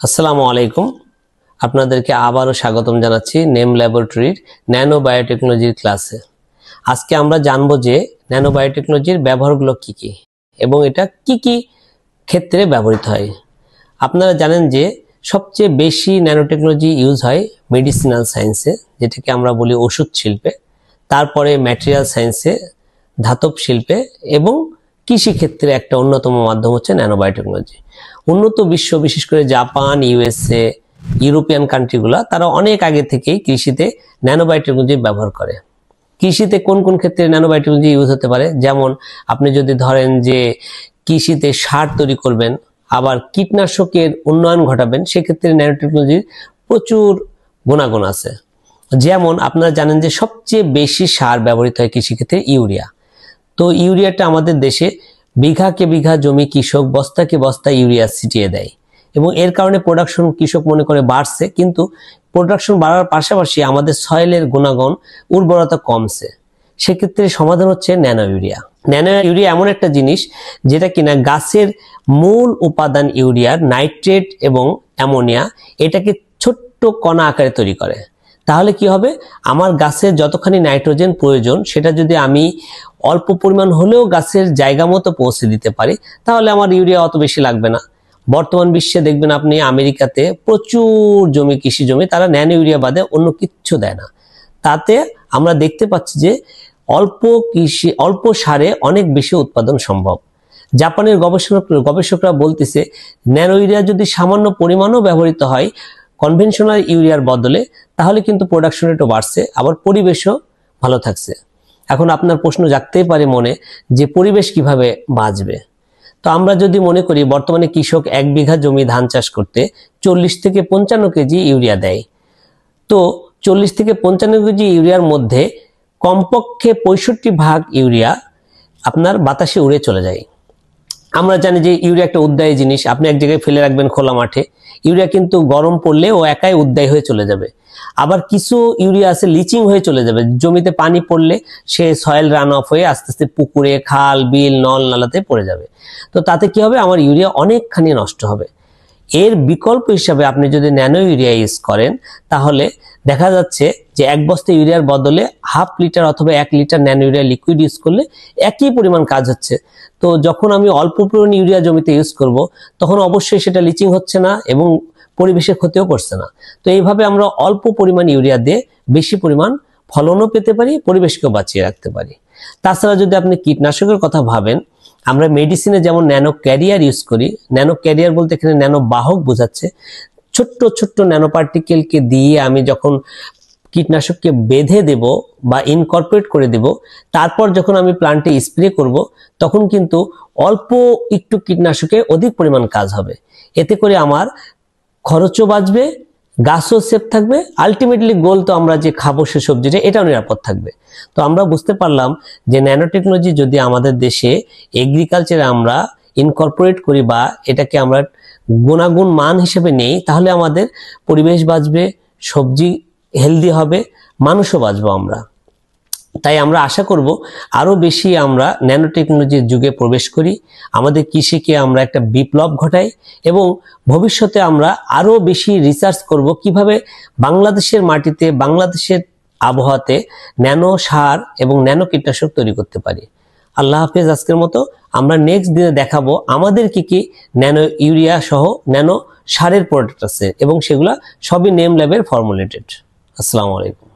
আসসালামু আলাইকুম। আপনাদেরকে আবারও স্বাগতম জানাচ্ছি নেম ল্যাবরেটরির ন্যানো বায়োটেকনোলজির ক্লাসে। আজকে আমরা জানবো যে ন্যানো বায়োটেকনোলজির ব্যবহারগুলো কি কি এবং এটা কি কি ক্ষেত্রে ব্যবহৃত হয়। আপনারা জানেন যে সবচেয়ে বেশি ন্যানো টেকনোলজি ইউজ হয় মেডিসিনাল সায়েন্সে, যেটাকে আমরা বলি ওষুধ শিল্পে, তারপরে ম্যাটেরিয়াল সায়েন্সে, ধাতব শিল্পে এবং কৃষি ক্ষেত্রে একটা অন্যতম মাধ্যম হচ্ছে ন্যানো বায়োটেকনোলজি। উন্নত বিশ্ব, বিশেষ করে জাপান, ইউএসএ, ইউরোপিয়ান কান্ট্রিগুলো, তারা অনেক আগে থেকেই কৃষিতে ন্যানো বায়োটেকনোলজি ব্যবহার করে। কৃষিতে কোন কোন ক্ষেত্রে ন্যানো বায়োটেকনোলজি ইউজ হতে পারে, যেমন আপনি যদি ধরেন যে কৃষিতে সার তৈরি করবেন, আবার কীটনাশকের উন্নয়ন ঘটাবেন, সেক্ষেত্রে ন্যানো টেকনোলজির প্রচুর গুণাগুণ আছে। যেমন আপনারা জানেন যে সবচেয়ে বেশি সার ব্যবহৃত হয় কৃষিক্ষেত্রে ইউরিয়া। তো ইউরিয়াটা আমাদের দেশে বিঘাকে বিঘা জমি কৃষক বস্তাকে বস্তা ইউরিয়া ছিটিয়ে দেয় এবং এর কারণে প্রোডাকশন কৃষক মনে করে বাড়ছে, কিন্তু প্রোডাকশন বাড়ার পাশাপাশি আমাদের সয়েলের গুণাগুণ, উর্বরতা কমছে। সেক্ষেত্রে সমাধান হচ্ছে ন্যানো ইউরিয়া। ন্যানো ইউরিয়া এমন একটা জিনিস যেটা কিনা গাছের মূল উপাদান ইউরিয়ার নাইট্রেট এবং অ্যামোনিয়া এটাকে ছোট্ট কণা আকারে তৈরি করে। তাহলে কি হবে, আমার গাছের যতখানি নাইট্রোজেন প্রয়োজন সেটা যদি আমি অল্প পরিমাণ হলেও গাছের জায়গা মতো পৌঁছে দিতে পারি, তাহলে আমার ইউরিয়া অত বেশি লাগবে না। বর্তমান বিশ্বে দেখবেন আপনি আমেরিকাতে প্রচুর জমি, কৃষি জমি, তারা ন্যানো ইউরিয়া বাদে অন্য কিচ্ছু দেয় না। তাতে আমরা দেখতে পাচ্ছি যে অল্প সারে অনেক বেশি উৎপাদন সম্ভব। জাপানের গবেষকরা বলতেছে ন্যানো ইউরিয়া যদি সামান্য পরিমাণও ব্যবহৃত হয় কনভেনশনাল ইউরিয়ার বদলে, তাহলে কিন্তু প্রোডাকশন রেটও বাড়ছে, আবার পরিবেশও ভালো থাকছে। এখন আপনার প্রশ্ন জাগতেই পারে মনে যে পরিবেশ কিভাবে বাঁচবে। তো আমরা যদি মনে করি বর্তমানে কৃষক 1 বিঘা জমি ধান চাষ করতে 40 থেকে 55 কেজি ইউরিয়া দেয়, তো 40 থেকে 55 কেজি ইউরিয়ার মধ্যে কমপক্ষে 65 ভাগ ইউরিয়া আপনার বাতাসে উড়ে চলে যায়। আমরা জানি যে ইউরিয়া একটা উদ্দায়ী জিনিস, আপনি এক জায়গায় ফেলে রাখবেন খোলা মাঠে, ইউরিয়া কিন্তু গরম পড়লে ও একাই উদ্দায়ী হয়ে চলে যাবে। আবার কিছু ইউরিয়া আছে লিচিং হয়ে চলে যাবে, জমিতে পানি পড়লে সে সয়েল রান অফ হয়ে আস্তে আস্তে পুকুরে, খাল, বিল, নল নালাতে পড়ে যাবে। তো তাতে কি হবে, আমার ইউরিয়া অনেকখানি নষ্ট হবে। এর বিকল্প হিসাবে আপনি যদি ন্যানো ইউরিয়া ইউজ করেন, তাহলে দেখা যাচ্ছে যে 1 বস্তা ইউরিয়ার বদলে ½ লিটার অথবা 1 litre nano urea liquid use করলে একই পরিমাণ কাজ হচ্ছে। তো যখন আমি অল্প পরিমাণ ইউরিয়া জমিতে ইউজ করব, তখন অবশ্যই সেটা লিচিং হচ্ছে না এবং পরিবেশের ক্ষতিও করছে না। তো এইভাবে আমরা অল্প পরিমাণ ইউরিয়া দিয়ে বেশি পরিমাণ ফলনও পেতে পারি, পরিবেশকেও বাঁচিয়ে রাখতে পারি। তাছাড়া যদি আপনি কীটনাশকের কথা ভাবেন, আমরা মেডিসিনে যেমন ন্যানো ক্যারিয়ার ইউজ করি, ন্যানো ক্যারিয়ার বলতে এখানে ন্যানো বাহক বোঝাচ্ছে। ছোট্ট ছোট্ট ন্যানো পার্টিকেলকে দিয়ে আমি যখন কীটনাশককে বেঁধে দেব বা ইনকর্পোরেট করে দেব, তারপর যখন আমি প্লান্টে স্প্রে করব, তখন কিন্তু অল্প একটু কীটনাশকে অধিক পরিমাণ কাজ হবে। এতে করে আমার খরচও বাঁচবে, গাছও সেফ থাকবে, আলটিমেটলি গোল তো আমরা যে খাবো সে সবজিটা, এটাও নিরাপদ থাকবে। তো আমরা বুঝতে পারলাম যে ন্যানো টেকনোলজি যদি আমাদের দেশে এগ্রিকালচারে আমরা ইনকর্পোরেট করি বা এটাকে আমরা গুণাগুণ মান হিসেবে নেই, তাহলে আমাদের পরিবেশ বাঁচবে, সবজি হেলদি হবে, মানুষও বাঁচবো আমরা। তাই আমরা আশা করব আরো বেশি আমরা ন্যানো টেকনোলজির যুগে প্রবেশ করি, আমাদের কৃষিকে আমরা একটা বিপ্লব ঘটাই এবং ভবিষ্যতে আমরা আরো বেশি রিসার্চ করব কিভাবে বাংলাদেশের মাটিতে, বাংলাদেশের আবহাওয়াতে ন্যানো সার এবং ন্যানো কীটনাশক তৈরি করতে পারি। আল্লাহ হাফেজ। আজকের মতো আমরা নেক্সট দিনে দেখাবো আমাদের কি কি ন্যানো ইউরিয়া সহ ন্যানো সারের প্রোডাক্ট আছে এবং সেগুলা সবই নেম ল্যাবের ফর্মুলেটেড। আসসালামু আলাইকুম।